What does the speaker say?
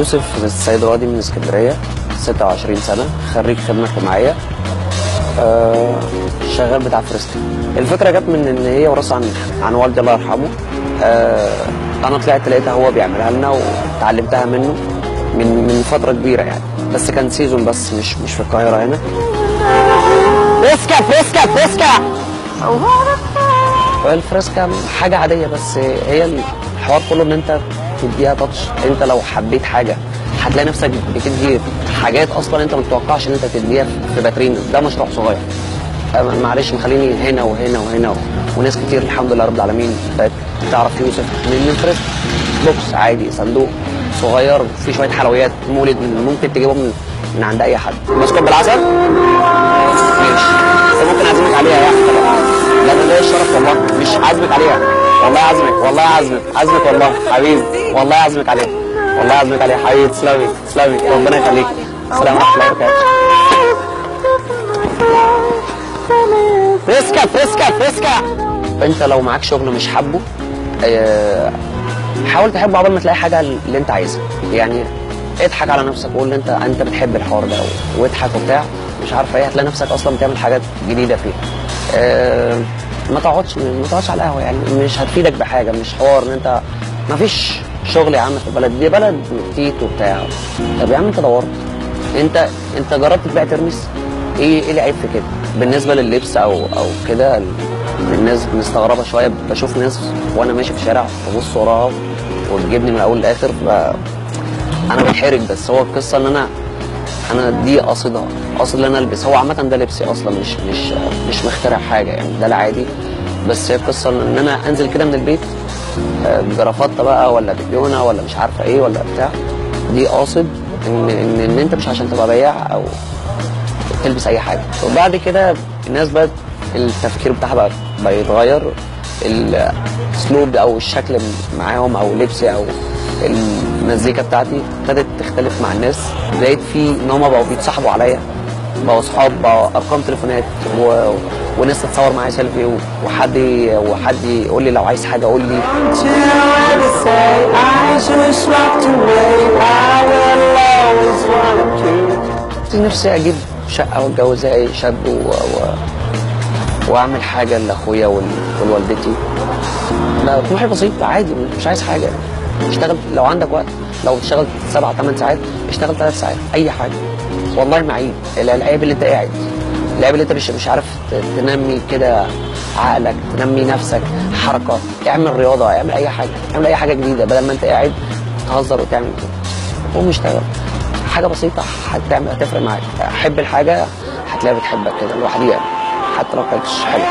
يوسف السيد راضي من اسكندريه، 26 سنه، خريج خدمه اجتماعيه، شغال بتاع فريسكا. الفكره جت من ان هي وراثه عن والدي الله يرحمه. انا طلعت لقيتها هو بيعملها لنا وتعلمتها منه من فتره كبيره يعني، بس كان سيزون بس مش في القاهره هنا. فريسكا فريسكا فريسكا. الفريسكا حاجه عاديه، بس هي الحوار كله ان انت تديها تاتش. انت لو حبيت حاجه هتلاقي نفسك بتدي حاجات اصلا انت ما تتوقعش ان انت تديها في باترين. ده مشروع صغير، معلش مخليني هنا وهنا وهنا وناس كتير الحمد لله رب العالمين بقت تعرف يوسف من فريسكا. بوكس عادي، صندوق صغير فيه شويه حلويات مولد ممكن تجيبهم من عند اي حد. بسكوت بالعسل ماشي، بس ممكن اعزمك عليها يا اخي طبعا. لا ده الشرف والله، مش عازمك عليها والله، عازمك والله، عازمك والله حبيبي، والله عازمك عليها، والله عازمك عليها حبيبي. تسلمي تسلمي، ربنا يخليك. السلام ورحمه الله وبركاته. فريسكا فريسكا فريسكا. انت لو معاك شغل مش حابه، حاول تحبه قبل ما تلاقي حاجه اللي انت عايزها. يعني اضحك على نفسك وقول انت بتحب الحوار ده، واضحك وبتاع مش عارف ايه، هتلاقي نفسك اصلا بتعمل حاجات جديده فيها. ما تقعدش على القهوه، يعني مش هتفيدك بحاجه، مش حوار ان انت ما فيش شغل يا عم في البلد دي، بلد تيت وبتاع. طب يا عم انت دورت، انت جربت تبيع ترمس؟ ايه العيب في كده؟ بالنسبه لللبس او كده الناس مستغربه شويه. بشوف ناس وانا ماشي في الشارع ببص وراها وتجيبني من الاول للاخر، انا بتحرج. بس هو القصه ان انا دي قاصدها، قاصد ان انا البس. هو عامه ده لبسي اصلا، مش مخترع حاجه يعني، ده العادي. بس هي القصه ان انا انزل كده من البيت بجرافطه بقى ولا ببيونه ولا مش عارفه ايه ولا بتاع، دي قاصد ان انت مش عشان تبقى بياع او تلبس اي حاجه. وبعد كده الناس بقت التفكير بتاعها بقى يتغير، الاسلوب او الشكل معاهم او لبسي او المزيكا بتاعتي ابتدت تختلف مع الناس. لقيت في ان هم بقوا بيتصاحبوا عليا، بقوا اصحاب، بقوا ارقام تليفونات، وناس تتصور معايا سيلفي، وحد يقول لي لو عايز حاجه قول لي. نفسي اجيب شقه واتجوز زي اي شاب واعمل حاجه لاخويا ولوالدتي. لا طموحي بسيط عادي، مش عايز حاجه. اشتغل لو عندك وقت، لو تشتغل 7 8 ساعات اشتغل 3 ساعات، اي حاجه والله ما عيب. العيب اللي انت قاعد، العيب اللي انت مش عارف تنمي كده عقلك، تنمي نفسك، حركه، اعمل رياضه، اعمل اي حاجه، اعمل اي حاجه جديده بدل ما انت قاعد تهزر وتعمل كده. قوم اشتغل حاجه بسيطه هتفرق معاك. حب الحاجه هتلاقيها بتحبك كده لوحديها، حتى لو كانتش حلوه.